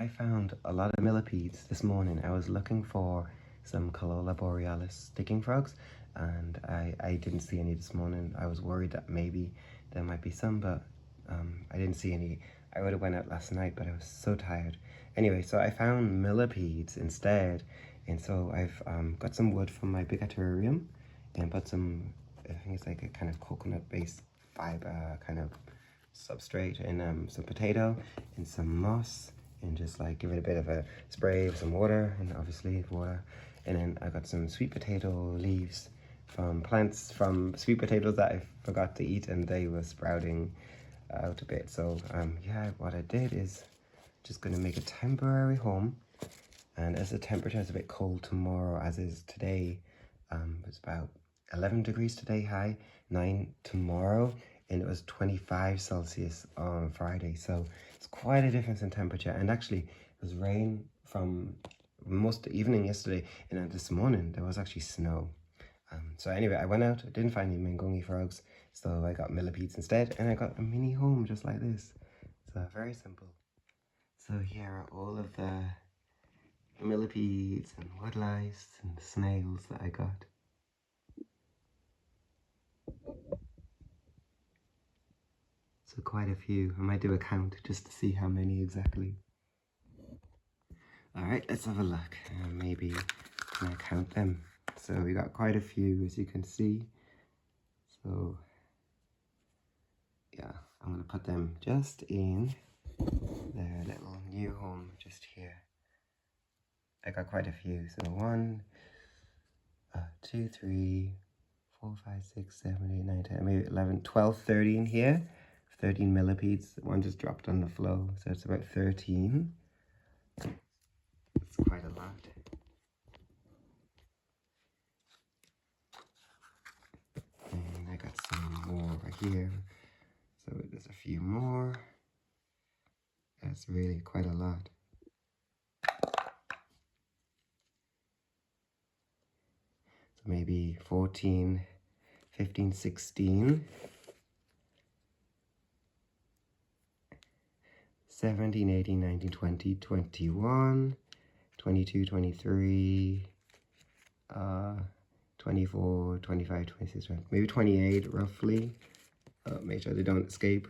I found a lot of millipedes this morning. I was looking for some Corolla borealis sticking frogs, and I didn't see any this morning. I was worried that maybe there might be some, but I didn't see any. I would have went out last night, but I was so tired. Anyway, so I found millipedes instead, and so I've got some wood from my bigger terrarium and put some, I think it's like a kind of coconut-based fiber kind of substrate, and some potato and some moss, and just like give it a bit of a spray with some water, and obviously water. And then I got some sweet potato leaves from plants from sweet potatoes that I forgot to eat, and they were sprouting out a bit. So yeah, what I did is just gonna make a temporary home. And as the temperature is a bit cold tomorrow, as is today, it's about 11 degrees today, high, 9 tomorrow, and it was 25 Celsius on Friday. So it's quite a difference in temperature. And actually, it was rain from most of the evening yesterday, and then this morning there was actually snow. So anyway, I went out, I didn't find any Mangongi frogs, so I got millipedes instead, and I got a mini home just like this. So very simple. So here are all of the millipedes and woodlice and snails that I got. So quite a few. I might do a count just to see how many exactly. Alright, let's have a look. Maybe can I count them? So we got quite a few, as you can see. So yeah, I'm gonna put them just in their little new home just here. I got quite a few. So 1, 2, 3, 4, 5, 6, 7, 8, 9, 10, maybe 11, 12, 13 here. 13 millipedes. One just dropped on the floor, so it's about 13. It's quite a lot. And I got some more over here. So there's a few more. That's really quite a lot. So maybe 14, 15, 16. 17, 18, 19, 20, 21, 22, 23, 24, 25, 26, maybe 28 roughly. Make sure they don't escape.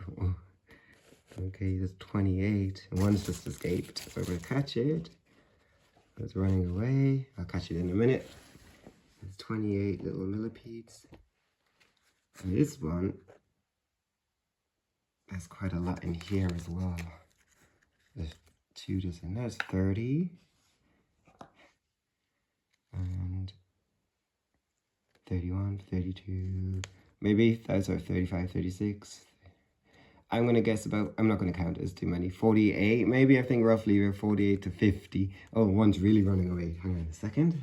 Okay, there's 28, and one's just escaped, so I'm gonna catch it. It's running away. I'll catch it in a minute. There's 28 little millipedes. And this one, there's quite a lot in here as well. There's 2 just in there. There's 30. And 31, 32, maybe those are 35, 36. I'm gonna guess about, I'm not gonna count, it's too many. 48, maybe, I think roughly we're 48 to 50. Oh, one's really running away. Hang on a second.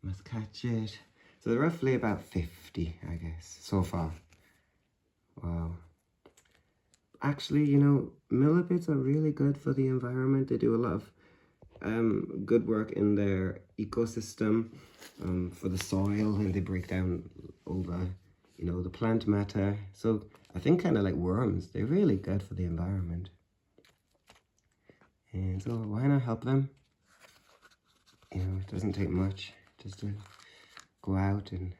Must catch it. So roughly about 50, I guess, so far. Wow. Actually, you know, millipedes are really good for the environment. They do a lot of good work in their ecosystem for the soil, and they break down all the, you know, the plant matter. So I think kind of like worms, they're really good for the environment. And so why not help them? You know, it doesn't take much just to go out and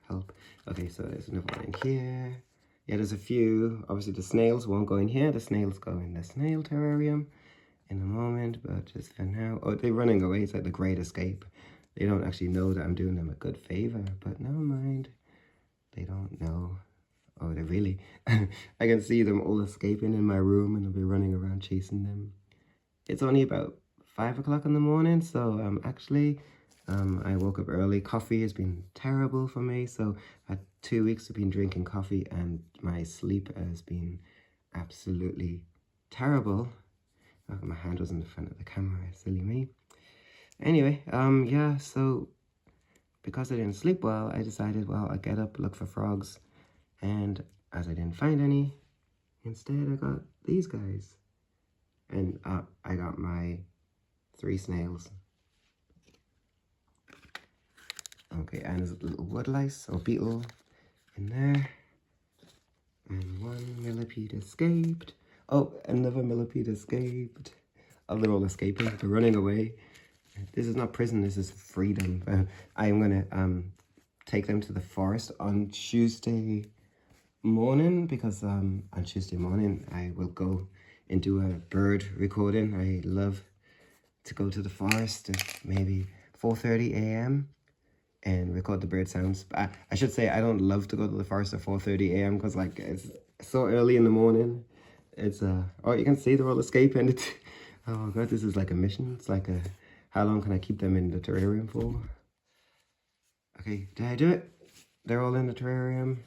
help. Okay, so there's another one in here. Yeah, there's a few. Obviously the snails won't go in here. The snails go in the snail terrarium in a moment, but just for now. Oh, they're running away. It's like the Great Escape. They don't actually know that I'm doing them a good favor, but never mind. They don't know. Oh, they really, I can see them all escaping in my room, and I'll be running around chasing them. It's only about 5 o'clock in the morning, so actually, I woke up early. Coffee has been terrible for me, so I had 2 weeks of been drinking coffee, and my sleep has been absolutely terrible. Oh, my hand was in the front of the camera, silly me. Anyway, yeah, so because I didn't sleep well, I decided, well, I'll get up, look for frogs, and as I didn't find any, instead I got these guys. And I got my 3 snails. Okay, and there's a little woodlice or beetle in there. And 1 millipede escaped. Oh, another millipede escaped. Oh, they're all escaping. They're running away. This is not prison. This is freedom. I am going to take them to the forest on Tuesday morning because on Tuesday morning I will go and do a bird recording. I love to go to the forest at maybe 4:30 a.m. and record the bird sounds. I should say I don't love to go to the forest at 4:30 a.m. because like it's so early in the morning. It's oh, you can see they're all escaping. Oh god, this is like a mission. It's like a, how long can I keep them in the terrarium for? Okay, did I do it? They're all in the terrarium.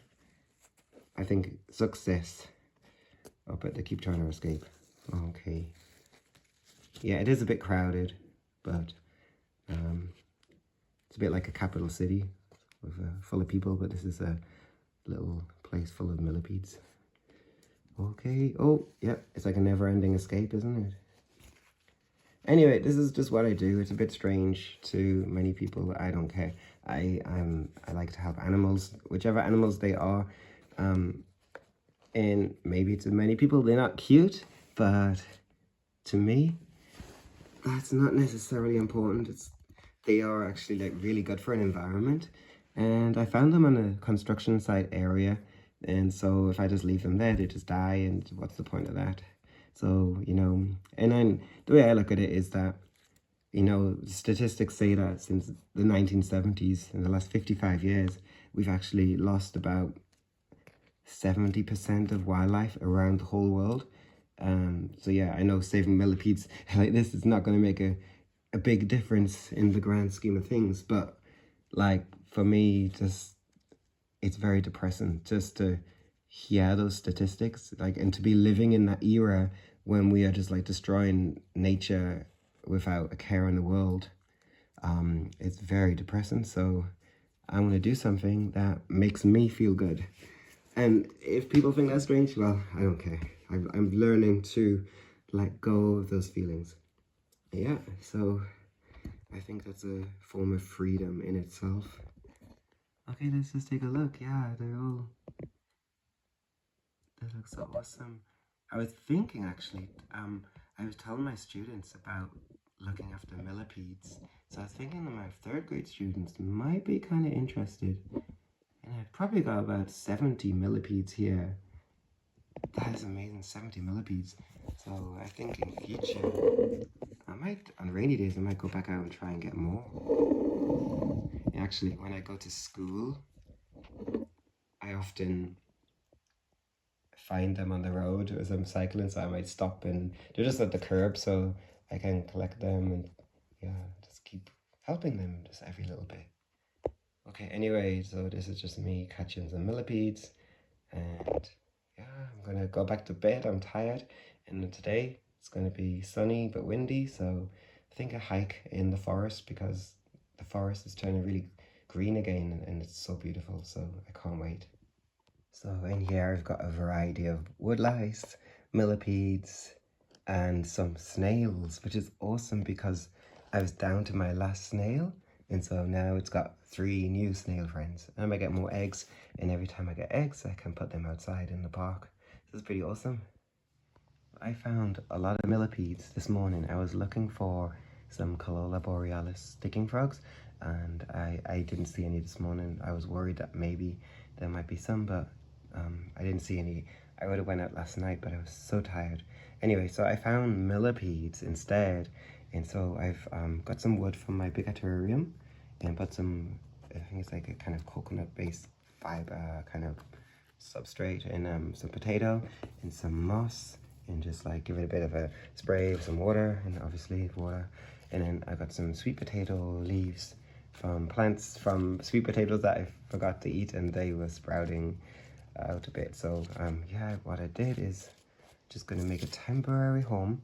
I think success. Oh, but they keep trying to escape. Okay. Yeah, it is a bit crowded, but it's a bit like a capital city with full of people, but this is a little place full of millipedes. Okay. Oh, yeah, it's like a never-ending escape, isn't it? Anyway, this is just what I do. It's a bit strange to many people. I don't care. I like to help animals, whichever animals they are. And maybe to many people they're not cute, but to me, that's not necessarily important. They are actually like really good for an environment. And I found them on a construction site area. And so if I just leave them there, they just die. And what's the point of that? So, you know, and then the way I look at it is that, you know, statistics say that since the 1970s, in the last 55 years, we've actually lost about 70% of wildlife around the whole world. So yeah, I know saving millipedes like this is not going to make a big difference in the grand scheme of things, but like for me, just it's very depressing just to hear those statistics, like, and to be living in that era when we are just like destroying nature without a care in the world. It's very depressing. So I'm going to do something that makes me feel good. And if people think that's strange, well, I don't care. I'm learning to let go of those feelings. Yeah, so I think that's a form of freedom in itself. Okay, let's just take a look. Yeah, they look so awesome. I was thinking actually, I was telling my students about looking after millipedes. So I was thinking that my 3rd grade students might be kind of interested. And I've probably got about 70 millipedes here. That is amazing, 70 millipedes. So I think in future, I might, on rainy days, I might go back out and try and get more. And actually, when I go to school, I often find them on the road as I'm cycling, so I might stop and they're just at the curb, so I can collect them and yeah, just keep helping them just every little bit. Okay, anyway, so this is just me catching some millipedes, and yeah, I'm gonna go back to bed. I'm tired, and today it's gonna be sunny but windy, so I think a hike in the forest because the forest is turning really green again and it's so beautiful, so I can't wait. So in here I've got a variety of woodlice, millipedes, and some snails, which is awesome because I was down to my last snail, and so now it's got 3 new snail friends. And I might get more eggs, and every time I get eggs I can put them outside in the park. This is pretty awesome. I found a lot of millipedes this morning. I was looking for some Corolla borealis sticking frogs, and I didn't see any this morning. I was worried that maybe there might be some, but I didn't see any. I would have went out last night, but I was so tired. Anyway, so I found millipedes instead, and so I've got some wood from my bigger terrarium and put some, I think it's like a kind of coconut-based fiber kind of substrate, and some potato and some moss, and just like give it a bit of a spray with some water, and obviously water. And then I got some sweet potato leaves from plants from sweet potatoes that I forgot to eat, and they were sprouting out a bit. So yeah, what I did is just gonna make a temporary home,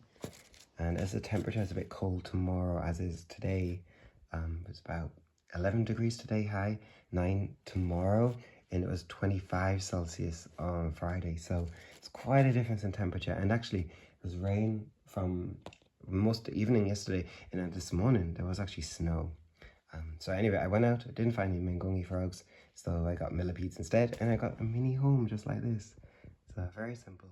and as the temperature is a bit cold tomorrow as is today, it's about 11 degrees today high, 9 tomorrow, and it was 25 Celsius on Friday, so it's quite a difference in temperature. And actually it was rain from most of the evening yesterday, and then this morning there was actually snow. So anyway, I went out, I didn't find any mangongi frogs, so I got millipedes instead, and I got a mini home just like this. So very simple.